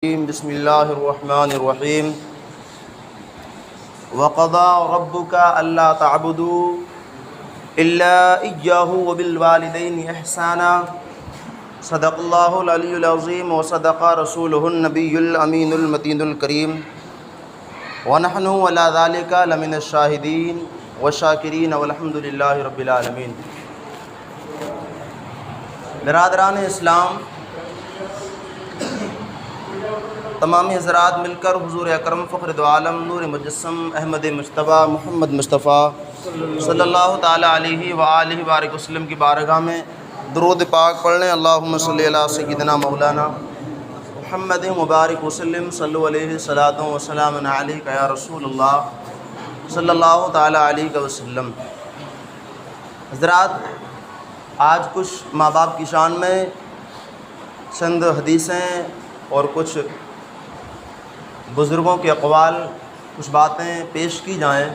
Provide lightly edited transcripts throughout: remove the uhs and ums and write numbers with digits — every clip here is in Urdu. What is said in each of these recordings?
بسم اللہ الرحمن الرحیم وقضى ربك الا تعبدوا الا اياه وبالوالدين احسانا صدق اللہ العلی العظیم وصدق رسولہ النبی الامین المتین الکریم ونحن على ذلك لمن الشاہدین والشاکرین والحمد للہ رب العالمین۔ برادران اسلام، تمام حضرات مل کر حضور اکرم فخر دو عالم نور مجسم احمد مجتبیٰ محمد مصطفیٰ صلی اللہ تعالیٰ علیہ وآلہ وبارک وسلم کی بارگاہ میں درود پاک پڑھ لیں۔ اللہم صلی علی سیدنا مولانا محمد مبارک وسلم صلو علیہ صلاۃ و سلام علیک یا رسول اللہ صلی اللہ تعالیٰ علیہ وسلم۔ حضرات، آج کچھ ماں باپ کی شان میں چند حدیثیں اور کچھ بزرگوں کے اقوال، کچھ باتیں پیش کی جائیں،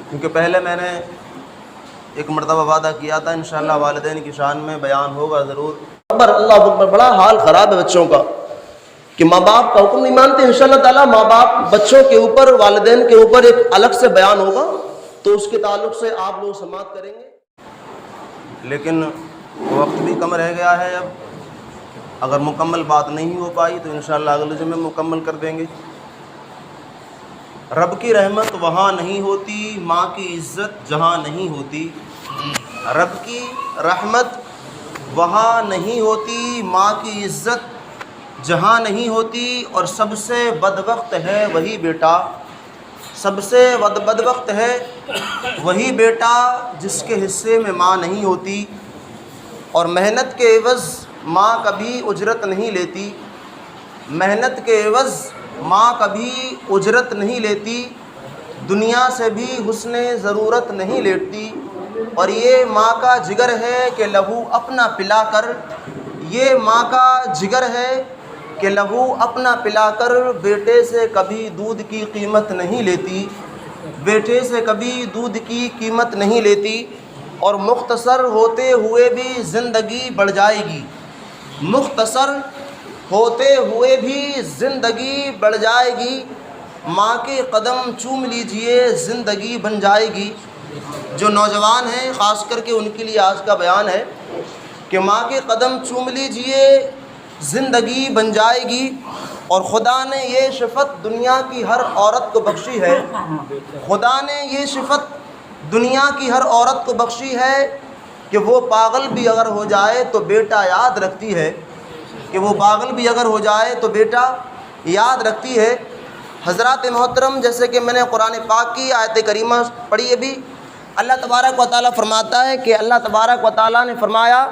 کیونکہ پہلے میں نے ایک مرتبہ وعدہ کیا تھا انشاءاللہ والدین کی شان میں بیان ہوگا ضرور۔ اللہ اکبر، بڑا حال خراب ہے بچوں کا کہ ماں باپ کا حکم نہیں مانتے۔ انشاءاللہ تعالیٰ ماں باپ بچوں کے اوپر، والدین کے اوپر ایک الگ سے بیان ہوگا تو اس کے تعلق سے آپ لوگ سماعت کریں گے، لیکن وقت بھی کم رہ گیا ہے۔ اب اگر مکمل بات نہیں ہو پائی تو انشاءاللہ اگلے جمعے مکمل کر دیں گے۔ رب کی رحمت وہاں نہیں ہوتی، ماں کی عزت جہاں نہیں ہوتی۔ رب کی رحمت وہاں نہیں ہوتی، ماں کی عزت جہاں نہیں ہوتی، اور سب سے بدبخت ہے وہی بیٹا، سب سے بدبخت ہے وہی بیٹا جس کے حصے میں ماں نہیں ہوتی، اور محنت کے عوض ماں کبھی اجرت نہیں لیتی، محنت کے عوض ماں کبھی اجرت نہیں لیتی، دنیا سے بھی حسن ضرورت نہیں لیتی، اور یہ ماں کا جگر ہے کہ لہو اپنا پلا کر، یہ ماں کا جگر ہے کہ لہو اپنا پلا کر بیٹے سے کبھی دودھ کی قیمت نہیں لیتی، بیٹے سے کبھی دودھ کی قیمت نہیں لیتی، اور مختصر ہوتے ہوئے بھی زندگی بڑھ جائے گی، مختصر ہوتے ہوئے بھی زندگی بڑھ جائے گی، ماں کے قدم چوم لیجئے زندگی بن جائے گی۔ جو نوجوان ہیں خاص کر کے ان کے لیے آج کا بیان ہے کہ ماں کے قدم چوم لیجئے زندگی بن جائے گی، اور خدا نے یہ صفت دنیا کی ہر عورت کو بخشی ہے، خدا نے یہ صفت دنیا کی ہر عورت کو بخشی ہے کہ وہ پاگل بھی اگر ہو جائے تو بیٹا یاد رکھتی ہے، کہ وہ پاگل بھی اگر ہو جائے تو بیٹا یاد رکھتی ہے۔ حضرات محترم، جیسے کہ میں نے قرآن پاک کی آیت کریمہ پڑھی ابھی، اللہ تبارک و تعالیٰ فرماتا ہے کہ اللہ تبارک و تعالیٰ نے فرمایا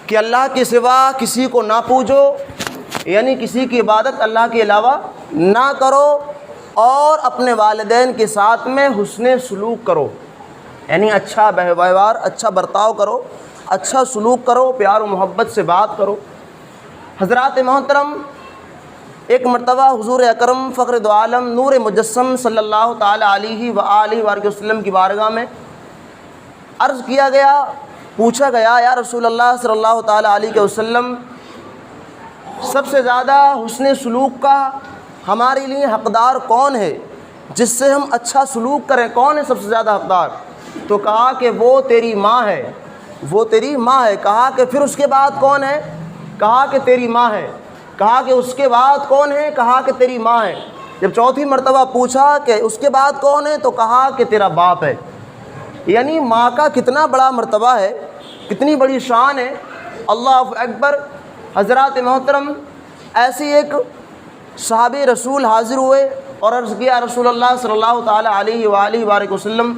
کہ اللہ کے سوا کسی کو نہ پوجو، یعنی کسی کی عبادت اللہ کے علاوہ نہ کرو، اور اپنے والدین کے ساتھ میں حسن سلوک کرو، یعنی اچھا ویوہار، اچھا برتاؤ کرو، اچھا سلوک کرو، پیار و محبت سے بات کرو۔ حضرات محترم، ایک مرتبہ حضور اکرم فخر دو عالم نور مجسم صلی اللہ تعالیٰ علیہ وآلہ وآلہ وسلم کی بارگاہ میں عرض کیا گیا، پوچھا گیا، یا رسول اللہ صلی اللہ تعالیٰ علیہ وسلم، سب سے زیادہ حسن سلوک کا ہمارے لیے حقدار کون ہے، جس سے ہم اچھا سلوک کریں؟ کون ہے سب سے زیادہ حقدار؟ تو کہا کہ وہ تیری ماں ہے، وہ تیری ماں ہے۔ کہا کہ پھر اس کے بعد کون ہے؟ کہا کہ تیری ماں ہے۔ کہا کہ اس کے بعد کون ہے؟ کہا کہ تیری ماں ہے۔ جب چوتھی مرتبہ پوچھا کہ اس کے بعد کون ہے تو کہا کہ تیرا باپ ہے۔ یعنی ماں کا کتنا بڑا مرتبہ ہے، کتنی بڑی شان ہے، اللہ اکبر۔ حضرات محترم، ایسی ایک صحابی رسول حاضر ہوئے اور عرض کیا، رسول اللہ صلی اللہ تعالیٰ علیہ وآلہ وآلہ وسلم،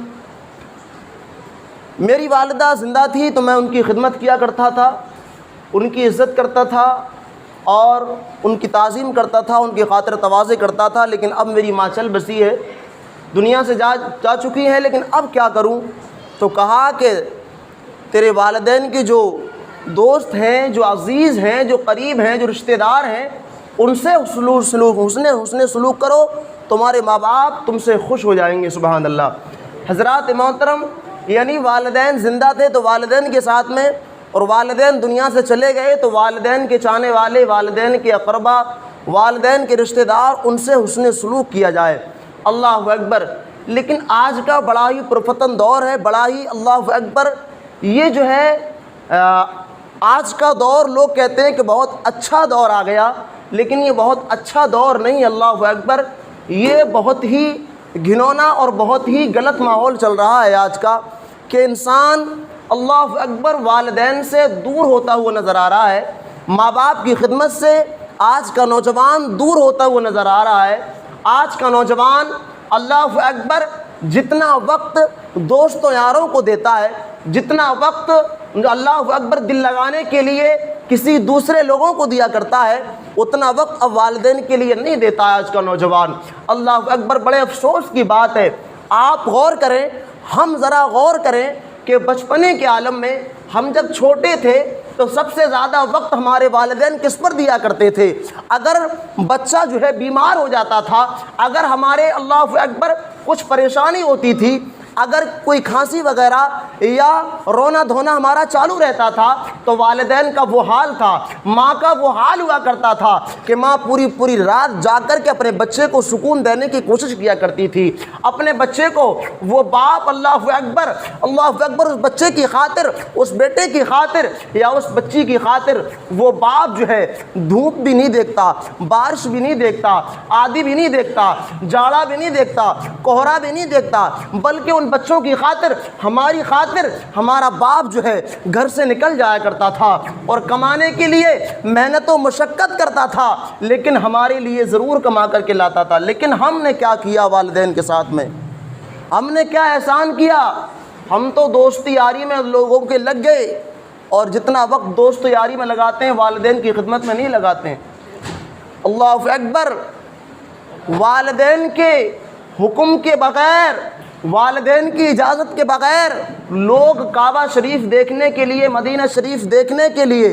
میری والدہ زندہ تھی تو میں ان کی خدمت کیا کرتا تھا، ان کی عزت کرتا تھا اور ان کی تعظیم کرتا تھا، ان کی خاطر تواضع کرتا تھا، لیکن اب میری ماں چل بسی ہے، دنیا سے جا چکی ہے، لیکن اب کیا کروں؟ تو کہا کہ تیرے والدین کے جو دوست ہیں، جو عزیز ہیں، جو قریب ہیں، جو رشتہ دار ہیں، ان سے حسن سلوک کرو، تمہارے ماں باپ تم سے خوش ہو جائیں گے۔ سبحان اللہ۔ حضرات محترم، یعنی والدین زندہ تھے تو والدین کے ساتھ میں اور والدین دنیا سے چلے گئے تو والدین کے چاہنے والے، والدین کے اقربا، والدین کے رشتہ دار، ان سے حسن سلوک کیا جائے۔ اللہ اکبر۔ لیکن آج کا بڑا ہی پرفتن دور ہے، بڑا ہی اللہ اکبر، یہ جو ہے آج کا دور لوگ کہتے ہیں کہ بہت اچھا دور آ گیا، لیکن یہ بہت اچھا دور نہیں، اللہ اکبر، یہ بہت ہی گھنونا اور بہت ہی غلط ماحول چل رہا ہے آج کا، کہ انسان اللہ اکبر والدین سے دور ہوتا ہوا نظر آ رہا ہے، ماں باپ کی خدمت سے آج کا نوجوان دور ہوتا ہوا نظر آ رہا ہے۔ آج کا نوجوان اللہ اکبر جتنا وقت دوست و یاروں کو دیتا ہے، جتنا وقت اللہ اکبر دل لگانے کے لیے کسی دوسرے لوگوں کو دیا کرتا ہے، اتنا وقت اب والدین کے لیے نہیں دیتا ہے آج کا نوجوان۔ اللہ اکبر، بڑے افسوس کی بات ہے۔ آپ غور کریں، ہم ذرا غور کریں کہ بچپنے کے عالم میں ہم جب چھوٹے تھے تو سب سے زیادہ وقت ہمارے والدین کس پر دیا کرتے تھے؟ اگر بچہ جو ہے بیمار ہو جاتا تھا، اگر ہمارے اللہ اکبر کچھ پریشانی ہوتی تھی، اگر کوئی کھانسی وغیرہ یا رونا دھونا ہمارا چالو رہتا تھا تو والدین کا وہ حال تھا، ماں کا وہ حال ہوا کرتا تھا کہ ماں پوری رات جاگ کر کے اپنے بچے کو سکون دینے کی کوشش کیا کرتی تھی۔ اپنے بچے کو وہ باپ اللہ اکبر اس بچے کی خاطر، اس بیٹے کی خاطر یا اس بچی کی خاطر، وہ باپ جو ہے دھوپ بھی نہیں دیکھتا، بارش بھی نہیں دیکھتا، آندھی بھی نہیں دیکھتا، جاڑا بھی نہیں دیکھتا، کوہرا بھی نہیں دیکھتا، بلکہ ان بچوں کی خاطر، ہماری خاطر ہمارا باپ جو ہے گھر سے نکل جایا کرتا تھا اور کمانے کے لیے محنت و مشقت کرتا تھا، لیکن ہمارے لیے ضرور کما کر کے لاتا تھا۔ لیکن ہم نے کیا کیا والدین کے ساتھ میں؟ ہم نے کیا احسان کیا؟ ہم تو دوستی یاری میں لوگوں کے لگ گئے، اور جتنا وقت دوست یاری میں لگاتے ہیں والدین کی خدمت میں نہیں لگاتے ہیں۔ اللہ اکبر، والدین کے حکم کے بغیر، والدین کی اجازت کے بغیر لوگ کعبہ شریف دیکھنے کے لیے، مدینہ شریف دیکھنے کے لیے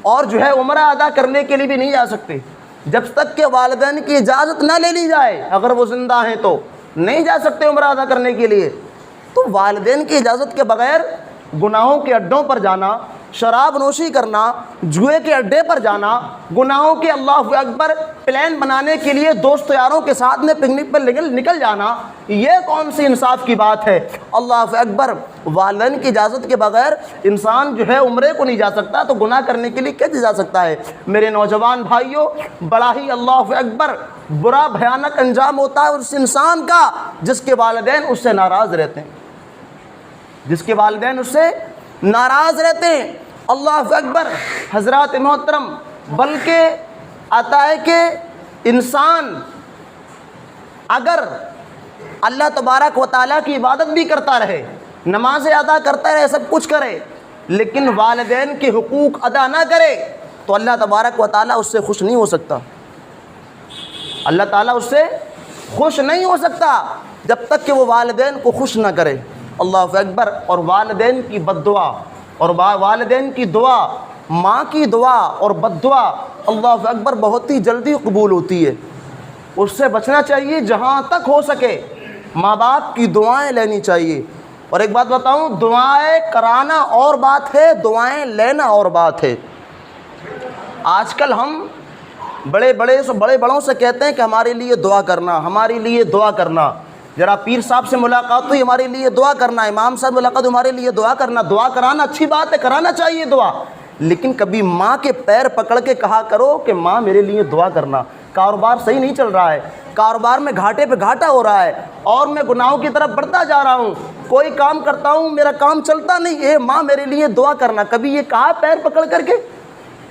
اور جو ہے عمرہ ادا کرنے کے لیے بھی نہیں جا سکتے جب تک کہ والدین کی اجازت نہ لے لی جائے۔ اگر وہ زندہ ہیں تو نہیں جا سکتے عمرہ ادا کرنے کے لیے۔ تو والدین کی اجازت کے بغیر گناہوں کے اڈوں پر جانا، شراب نوشی کرنا، جوئے کے اڈے پر جانا، گناہوں کے اللہ اکبر پلان بنانے کے لیے دوست یاروں کے ساتھ میں پکنک پر نکل جانا، یہ کون سی انصاف کی بات ہے؟ اللہ اکبر، والدین کی اجازت کے بغیر انسان جو ہے عمرے کو نہیں جا سکتا، تو گناہ کرنے کے لیے کیسے جا سکتا ہے؟ میرے نوجوان بھائیوں، بڑا ہی اللہ اکبر برا بھیانک انجام ہوتا ہے اس انسان کا جس کے والدین اس سے ناراض رہتے ہیں، جس کے والدین اس سے ناراض رہتے ہیں۔ اللہ اکبر حضرات محترم، بلکہ عطائے کہ انسان اگر اللہ تبارک و تعالیٰ کی عبادت بھی کرتا رہے، نمازیں ادا کرتا رہے، سب کچھ کرے، لیکن والدین کے حقوق ادا نہ کرے تو اللہ تبارک و تعالیٰ اس سے خوش نہیں ہو سکتا۔ اللہ تعالیٰ اس سے خوش نہیں ہو سکتا جب تک کہ وہ والدین کو خوش نہ کرے۔ اللہ اکبر، اور والدین کی بد دعا اور والدین کی دعا، ماں کی دعا اور بد دعا اللہ اکبر بہت ہی جلدی قبول ہوتی ہے، اس سے بچنا چاہیے۔ جہاں تک ہو سکے ماں باپ کی دعائیں لینی چاہیے۔ اور ایک بات بتاؤں، دعائیں کرانا اور بات ہے، دعائیں لینا اور بات ہے۔ آج کل ہم بڑے بڑوں سے کہتے ہیں کہ ہمارے لیے دعا کرنا، ہمارے لیے دعا کرنا۔ ذرا پیر صاحب سے ملاقات ہوئی، ہمارے لیے دعا کرنا، امام صاحب ملاقات، ہمارے لیے دعا کرنا۔ دعا کرانا اچھی بات ہے، کرانا چاہیے دعا، لیکن کبھی ماں کے پیر پکڑ کے کہا کرو کہ ماں میرے لیے دعا کرنا۔ کاروبار صحیح نہیں چل رہا ہے، کاروبار میں گھاٹے پہ گھاٹا ہو رہا ہے اور میں گناہوں کی طرف بڑھتا جا رہا ہوں، کوئی کام کرتا ہوں میرا کام چلتا نہیں، اے ماں میرے لیے دعا کرنا۔ کبھی یہ کہا پیر پکڑ کر کے،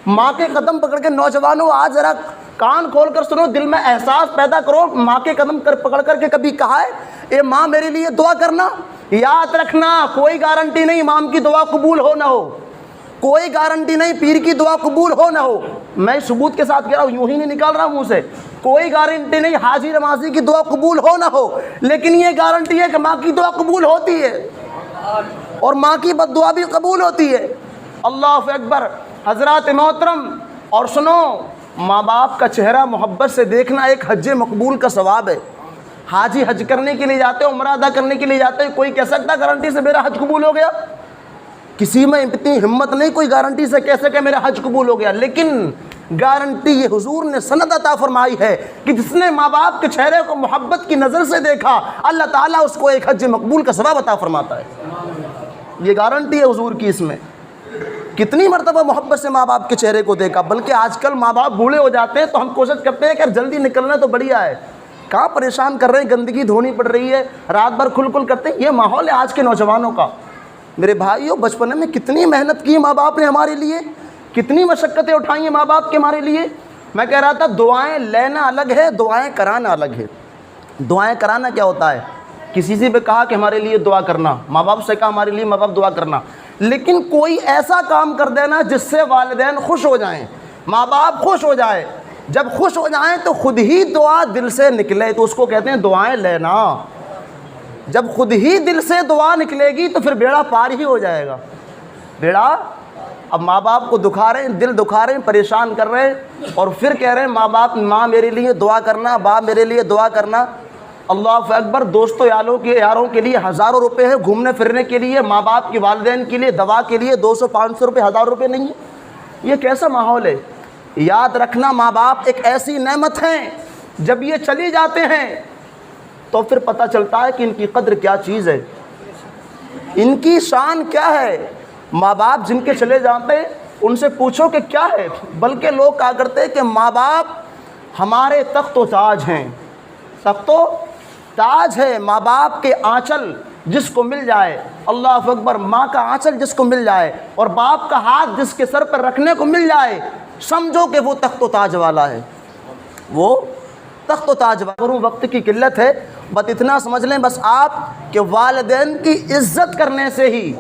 ماں کے قدم پکڑ کے؟ نوجوانوں آج ذرا کان کھول کر سنو، دل میں احساس پیدا کرو، ماں کے قدم پکڑ کر کے کبھی کہا ہے اے ماں میرے لیے دعا کرنا؟ یاد رکھنا، کوئی گارنٹی نہیں امام کی دعا قبول ہو نہ ہو، کوئی گارنٹی نہیں پیر کی دعا قبول ہو نہ ہو۔ میں ثبوت کے ساتھ کہہ رہا ہوں، یوں ہی نہیں نکال رہا ہوں منہ سے۔ کوئی گارنٹی نہیں حاجی نمازی کی دعا قبول ہو نہ ہو، لیکن یہ گارنٹی ہے کہ ماں کی دعا قبول ہوتی ہے اور ماں کی بد دعا بھی قبول ہوتی ہے۔ اللہ اکبر حضرات محترم، اور سنو، ماں باپ کا چہرہ محبت سے دیکھنا ایک حج مقبول کا ثواب ہے۔ حاجی حج کرنے کے لیے جاتے ہو، عمرہ ادا کرنے کے لیے جاتے ہو، کوئی کہہ سکتا گارنٹی سے میرا حج قبول ہو گیا؟ کسی میں اتنی ہمت نہیں کوئی گارنٹی سے کہہ سکے میرا حج قبول ہو گیا، لیکن گارنٹی یہ حضور نے سند عطا فرمائی ہے کہ جس نے ماں باپ کے چہرے کو محبت کی نظر سے دیکھا، اللہ تعالیٰ اس کو ایک حج مقبول کا ثواب عطا فرماتا ہے۔ یہ گارنٹی ہے حضور کی۔ اس میں کتنی مرتبہ محبت سے ماں باپ کے چہرے کو دیکھا، بلکہ آج کل ماں باپ بوڑھے ہو جاتے ہیں تو ہم کوشش کرتے ہیں کہ جلدی نکلنا تو بڑھیا ہے، کہاں پریشان کر رہے ہیں، گندگی دھونی پڑ رہی ہے، رات بھر کھل کھل کرتے ہیں۔ یہ ماحول ہے آج کے نوجوانوں کا۔ میرے بھائیوں، بچپن میں کتنی محنت کی ماں باپ نے ہمارے لیے، کتنی مشقتیں اٹھائی ہیں ماں باپ کے ہمارے لیے۔ میں کہہ رہا تھا دعائیں لینا الگ ہے، دعائیں کرانا الگ ہے۔ دعائیں کرانا کیا ہوتا ہے؟ کسی سے بھی کہا کہ ہمارے لیے دعا کرنا، ماں باپ سے کہا ہمارے لیے ماں باپ دعا کرنا، لیکن کوئی ایسا کام کر دینا جس سے والدین خوش ہو جائیں، ماں باپ خوش ہو جائے۔ جب خوش ہو جائیں تو خود ہی دعا دل سے نکلے تو اس کو کہتے ہیں دعائیں لینا۔ جب خود ہی دل سے دعا نکلے گی تو پھر بیڑا پار ہی ہو جائے گا۔ بیڑا، اب ماں باپ کو دکھا رہے ہیں، دل دکھا رہے ہیں، پریشان کر رہے ہیں، اور پھر کہہ رہے ہیں ماں میرے لیے دعا کرنا، باپ میرے لیے دعا کرنا۔ اللہ اکبر، دوستوں یاروں کے لیے ہزاروں روپے ہیں گھومنے پھرنے کے لیے، ماں باپ کے والدین کے لیے دوا کے لیے 200 500 روپے، 1000 روپے نہیں ہے۔ یہ کیسا ماحول ہے؟ یاد رکھنا، ماں باپ ایک ایسی نعمت ہیں، جب یہ چلی جاتے ہیں تو پھر پتہ چلتا ہے کہ ان کی قدر کیا چیز ہے، ان کی شان کیا ہے۔ ماں باپ جن کے چلے جاتے ہیں ان سے پوچھو کہ کیا ہے، بلکہ لوگ کہا کرتے ہیں کہ ماں باپ ہمارے تخت و تاج ہیں۔ تخت و تاج ہے، ماں باپ کے آنچل جس کو مل جائے، اللہ اکبر، ماں کا آنچل جس کو مل جائے اور باپ کا ہاتھ جس کے سر پر رکھنے کو مل جائے، سمجھو کہ وہ تخت و تاج والا ہے، وہ تخت و تاج والا۔ وقت کی قلت ہے، بس اتنا سمجھ لیں بس آپ کہ والدین کی عزت کرنے سے ہی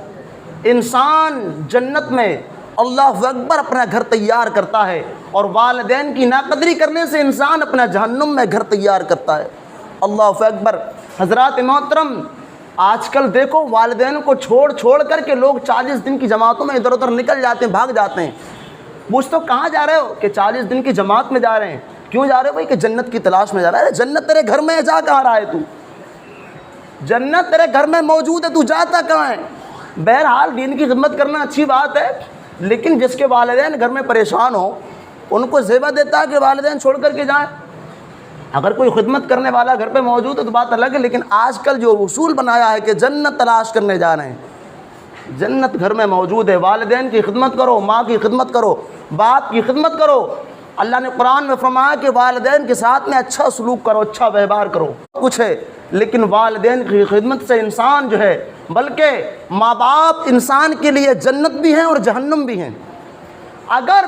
انسان جنت میں اللہ اکبر اپنا گھر تیار کرتا ہے، اور والدین کی ناقدری کرنے سے انسان اپنا جہنم میں گھر تیار کرتا ہے۔ اللہ اکبر۔ حضرات محترم، آج کل دیکھو والدین کو چھوڑ کر کے لوگ 40 دن کی جماعتوں میں ادھر ادھر نکل جاتے ہیں، بھاگ جاتے ہیں۔ پوچھ تو کہاں جا رہے ہو؟ کہ 40 دن کی جماعت میں جا رہے ہیں۔ کیوں جا رہے ہو بھائی؟ کہ جنت کی تلاش میں جا رہا ہے۔ جنت تیرے گھر میں ہے، جا کہاں رہا ہے تو؟ جنت تیرے گھر میں موجود ہے، تو جاتا کہاں ہے؟ بہرحال دین کی خدمت کرنا اچھی بات ہے، لیکن جس کے والدین گھر میں پریشان ہوں ان کو زیبہ دیتا ہے کہ والدین چھوڑ کر کے جائیں۔ اگر کوئی خدمت کرنے والا گھر پہ موجود ہے تو بات الگ ہے، لیکن آج کل جو اصول بنایا ہے کہ جنت تلاش کرنے جا رہے ہیں، جنت گھر میں موجود ہے۔ والدین کی خدمت کرو، ماں کی خدمت کرو، باپ کی خدمت کرو۔ اللہ نے قرآن میں فرمایا کہ والدین کے ساتھ میں اچھا سلوک کرو، اچھا ویوہار کرو۔ کچھ ہے، لیکن والدین کی خدمت سے انسان جو ہے، بلکہ ماں باپ انسان کے لیے جنت بھی ہیں اور جہنم بھی ہیں۔ اگر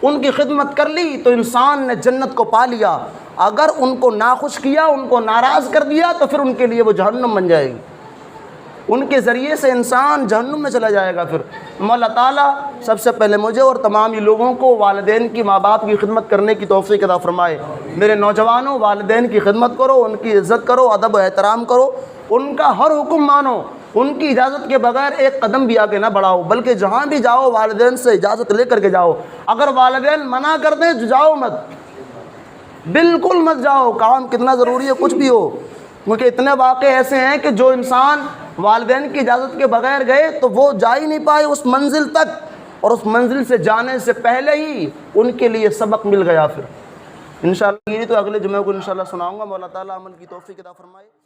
ان کی خدمت کر لی تو انسان نے جنت کو پا لیا، اگر ان کو ناخوش کیا، ان کو ناراض کر دیا تو پھر ان کے لیے وہ جہنم بن جائے گی، ان کے ذریعے سے انسان جہنم میں چلا جائے گا۔ پھر مولا تعالیٰ سب سے پہلے مجھے اور تمام ہی لوگوں کو والدین کی، ماں باپ کی خدمت کرنے کی توفیق عطا فرمائے۔ میرے نوجوانوں، والدین کی خدمت کرو، ان کی عزت کرو، ادب و احترام کرو، ان کا ہر حکم مانو، ان کی اجازت کے بغیر ایک قدم بھی آگے نہ بڑھاؤ، بلکہ جہاں بھی جاؤ والدین سے اجازت لے کر کے جاؤ۔ اگر والدین منع کر دیں تو جاؤ مت، بالکل مت جاؤ، کام کتنا ضروری ہے کچھ بھی ہو، کیونکہ اتنے واقعے ایسے ہیں کہ جو انسان والدین کی اجازت کے بغیر گئے تو وہ جا ہی نہیں پائے اس منزل تک، اور اس منزل سے جانے سے پہلے ہی ان کے لیے سبق مل گیا۔ پھر انشاءاللہ تو اگلے جمعے کو انشاءاللہ سناؤں گا۔ مولا تعالیٰ عمل کی توفیق عطا فرمائے۔